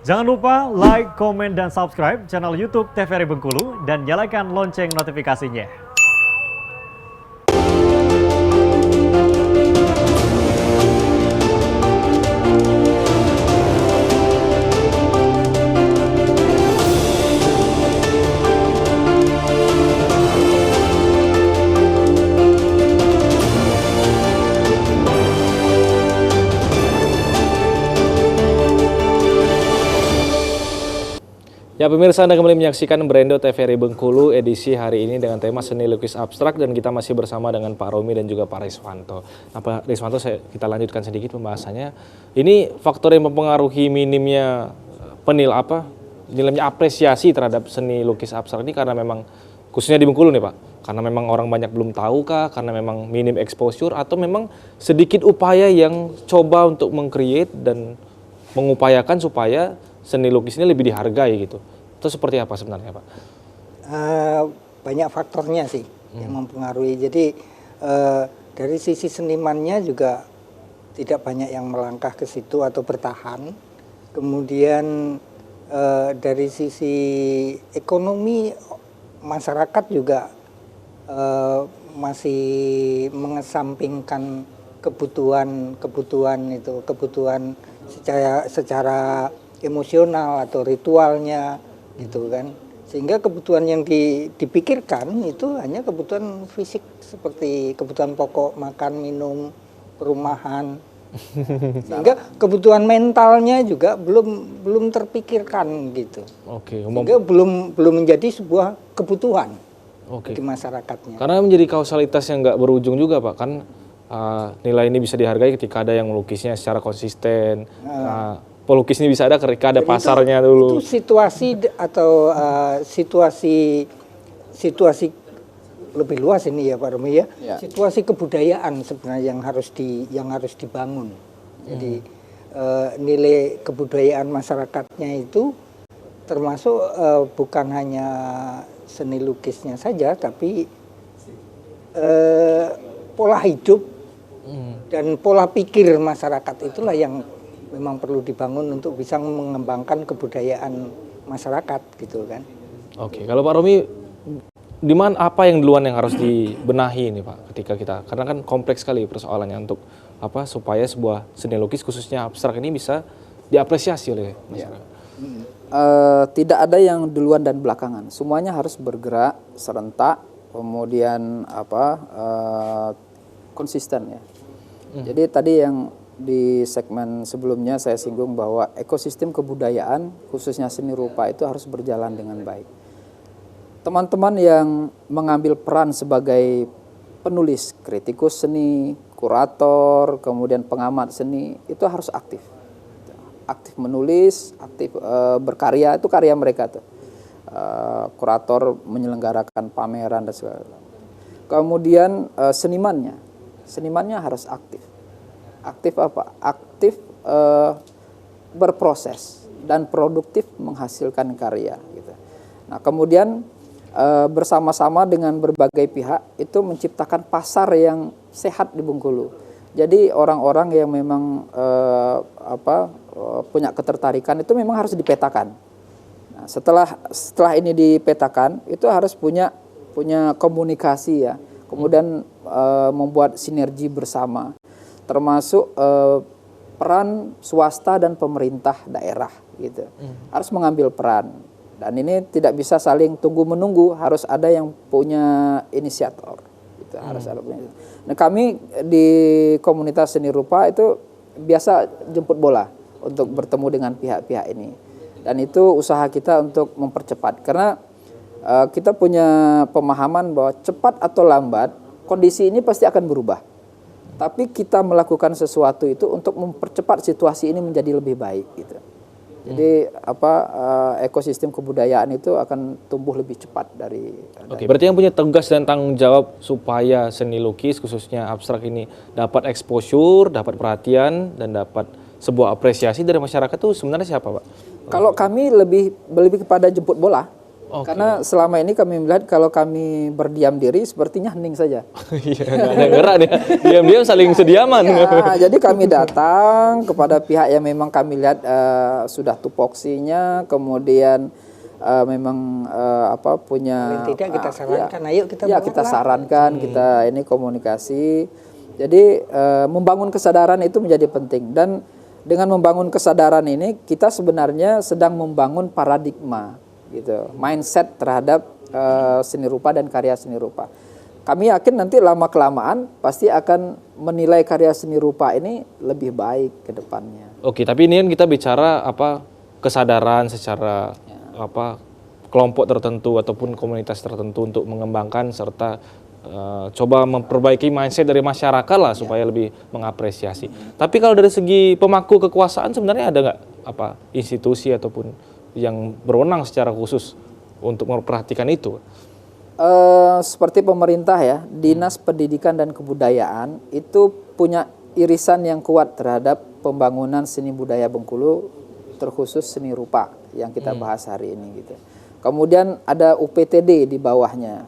Jangan lupa like, komen, dan subscribe channel YouTube TVRI Bengkulu dan nyalakan lonceng notifikasinya. Ya pemirsa, Anda kembali menyaksikan Brendo TVRI Bengkulu edisi hari ini dengan tema seni lukis abstrak dan kita masih bersama dengan Pak Romi dan juga Pak Riswanto. Nah Pak Riswanto, kita lanjutkan sedikit pembahasannya. Ini faktor yang mempengaruhi minimnya nilainya apresiasi terhadap seni lukis abstrak ini karena memang khususnya di Bengkulu nih Pak. Karena memang orang banyak belum tahu kah, karena memang minim exposure atau memang sedikit upaya yang coba untuk meng-create dan mengupayakan supaya seni lukis ini lebih dihargai gitu. Itu seperti apa sebenarnya Pak? Banyak faktornya sih yang mempengaruhi. Jadi dari sisi senimannya juga tidak banyak yang melangkah ke situ atau bertahan. Kemudian dari sisi ekonomi masyarakat juga masih mengesampingkan kebutuhan secara emosional atau ritualnya gitu kan, sehingga kebutuhan yang dipikirkan itu hanya kebutuhan fisik seperti kebutuhan pokok, makan, minum, perumahan, sehingga kebutuhan mentalnya juga belum terpikirkan gitu. Sehingga belum menjadi sebuah kebutuhan di masyarakatnya. Karena menjadi kausalitas yang nggak berujung juga Pak, kan nilai ini bisa dihargai ketika ada yang melukisnya secara konsisten. Pelukis ini bisa ada ketika ada pasarnya dulu. Itu situasi atau situasi lebih luas ini ya Pak Romi ya. Situasi kebudayaan sebenarnya yang harus dibangun. Jadi nilai kebudayaan masyarakatnya itu termasuk bukan hanya seni lukisnya saja, tapi pola hidup dan pola pikir masyarakat itulah yang memang perlu dibangun untuk bisa mengembangkan kebudayaan masyarakat gitu kan. Oke, kalau Pak Romi, di mana apa yang duluan yang harus dibenahi ini Pak karena kan kompleks sekali persoalannya untuk supaya sebuah seni lukis khususnya abstrak ini bisa diapresiasi oleh masyarakat. Tidak ada yang duluan dan belakangan, semuanya harus bergerak serentak, kemudian konsisten ya. Jadi tadi yang di segmen sebelumnya saya singgung bahwa ekosistem kebudayaan khususnya seni rupa itu harus berjalan dengan baik. Teman-teman yang mengambil peran sebagai penulis, kritikus seni, kurator, kemudian pengamat seni itu harus aktif. Aktif menulis, aktif berkarya, itu karya mereka tuh. Kurator menyelenggarakan pameran dan segala. Kemudian senimannya harus aktif. Aktif apa? Aktif berproses dan produktif menghasilkan karya. Gitu. Nah kemudian bersama-sama dengan berbagai pihak itu menciptakan pasar yang sehat di Bengkulu. Jadi orang-orang yang memang punya ketertarikan itu memang harus dipetakan. Nah, setelah ini dipetakan itu harus punya komunikasi ya. Kemudian membuat sinergi bersama. Termasuk peran swasta dan pemerintah daerah gitu harus mengambil peran, dan ini tidak bisa saling tunggu menunggu, harus ada yang punya inisiator gitu. Harus ada punya. Nah kami di komunitas seni rupa itu biasa jemput bola untuk bertemu dengan pihak-pihak ini, dan itu usaha kita untuk mempercepat karena kita punya pemahaman bahwa cepat atau lambat kondisi ini pasti akan berubah. Tapi kita melakukan sesuatu itu untuk mempercepat situasi ini menjadi lebih baik gitu. Jadi ekosistem kebudayaan itu akan tumbuh lebih cepat dari. Oke, berarti yang punya tugas dan tanggung jawab supaya seni lukis khususnya abstrak ini dapat exposure, dapat perhatian dan dapat sebuah apresiasi dari masyarakat itu sebenarnya siapa Pak? Kalau kami lebih kepada jemput bola. Oke. Karena selama ini kami melihat kalau kami berdiam diri sepertinya hening saja. Iya, nggak ada yang gerak nih. Diam-diam saling sediaman. Ya, jadi kami datang kepada pihak yang memang kami lihat sudah tupoksinya, kemudian memang punya Paling tidak kita sarankan, ayo kita ya bangun kita lah. sarankan, kita ini komunikasi. Jadi membangun kesadaran itu menjadi penting, dan dengan membangun kesadaran ini kita sebenarnya sedang membangun paradigma gitu, mindset terhadap seni rupa dan karya seni rupa. Kami yakin nanti lama kelamaan pasti akan menilai karya seni rupa ini lebih baik ke depannya. Oke, tapi ini kan kita bicara kesadaran secara kelompok tertentu ataupun komunitas tertentu untuk mengembangkan serta coba memperbaiki mindset dari masyarakat lah supaya lebih mengapresiasi. Tapi kalau dari segi pemangku kekuasaan sebenarnya ada nggak institusi ataupun yang berwenang secara khusus untuk memperhatikan itu? Seperti pemerintah ya, Dinas Pendidikan dan Kebudayaan itu punya irisan yang kuat terhadap pembangunan seni budaya Bengkulu, terkhusus seni rupa yang kita bahas hari ini gitu. Kemudian ada UPTD di bawahnya,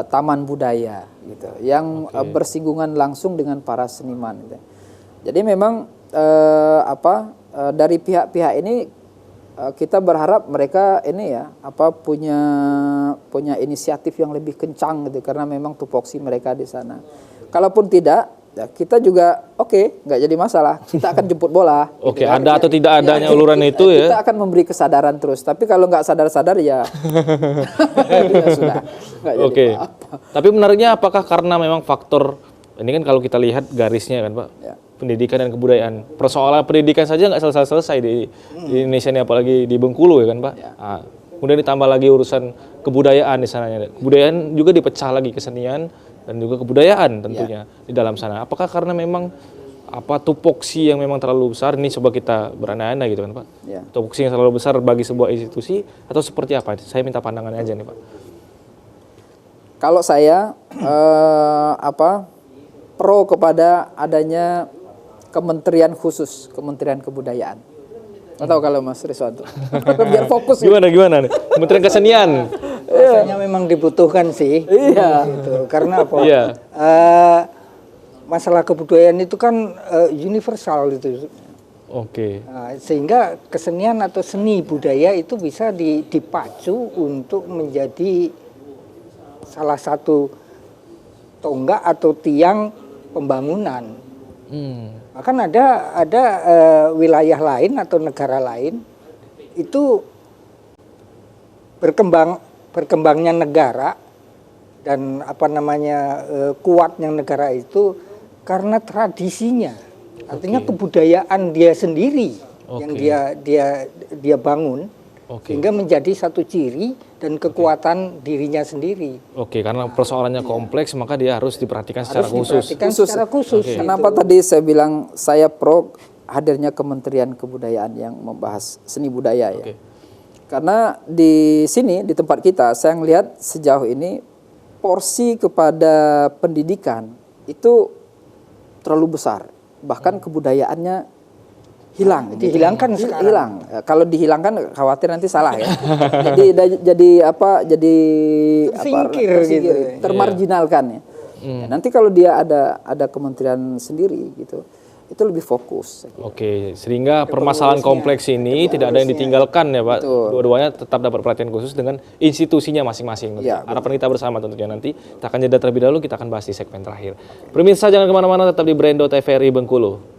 Taman Budaya gitu, yang bersinggungan langsung dengan para seniman gitu. Jadi memang dari pihak-pihak ini kita berharap mereka ini ya punya inisiatif yang lebih kencang gitu, karena memang tupoksi mereka di sana. Kalaupun tidak, ya kita juga nggak jadi masalah, kita akan jemput bola. Oke, gitu kan. ada atau tidak adanya uluran itu ya? Kita akan memberi kesadaran terus. Tapi kalau nggak sadar-sadar ya, ya sudah. Nggak jadi Oke. apa-apa. Tapi menariknya apakah karena memang faktor ini kan kalau kita lihat garisnya kan Pak, Ya. pendidikan dan kebudayaan. Persoalan pendidikan saja nggak selesai-selesai di Indonesia ini, apalagi di Bengkulu ya kan Pak. Nah, kemudian ditambah lagi urusan kebudayaan di sananya. Kebudayaan juga dipecah lagi kesenian dan juga kebudayaan tentunya di dalam sana. Apakah karena memang tupoksi yang memang terlalu besar, ini coba kita berandai-andai gitu kan Pak. Ya. Tupoksi yang terlalu besar bagi sebuah institusi atau seperti apa? Saya minta pandangannya aja nih Pak. Kalau saya pro kepada adanya kementerian khusus, Kementerian Kebudayaan. Nggak tahu kalau Mas Riswanto. Biar fokus. Gimana nih? Kementerian Kesenian. Rasanya memang dibutuhkan sih. Iya. Gitu. Karena apa? Iya. Masalah kebudayaan itu kan universal itu. Oke. Nah, sehingga kesenian atau seni budaya itu bisa dipacu untuk menjadi salah satu tonggak atau tiang pembangunan. Bahkan ada wilayah lain atau negara lain itu berkembangnya negara dan kuatnya negara itu karena tradisinya, artinya kebudayaan dia sendiri yang dia bangun, sehingga menjadi satu ciri dan kekuatan dirinya sendiri. Oke, karena persoalannya kompleks maka dia harus diperhatikan secara khusus. Secara khusus. Kenapa tadi saya bilang saya pro hadirnya Kementerian Kebudayaan yang membahas seni budaya ya? Karena di sini di tempat kita saya melihat sejauh ini porsi kepada pendidikan itu terlalu besar, bahkan kebudayaannya hilang. Dihilangkan sekarang. Hilang. Kalau dihilangkan khawatir nanti salah ya. Jadi tersingkir gitu. Termarginalkan ya. Ya, nanti kalau dia ada kementerian sendiri gitu, itu lebih fokus. Oke, sehingga permasalahan kompleks ini tidak ada yang ditinggalkan ya Pak. Dua-duanya tetap dapat perhatian khusus dengan institusinya masing-masing. Ya, harapan kita bersama tentunya nanti. Kita akan jeda terlebih dahulu, kita akan bahas di segmen terakhir. Pemirsa jangan kemana-mana, tetap di Brendo TVRI Bengkulu.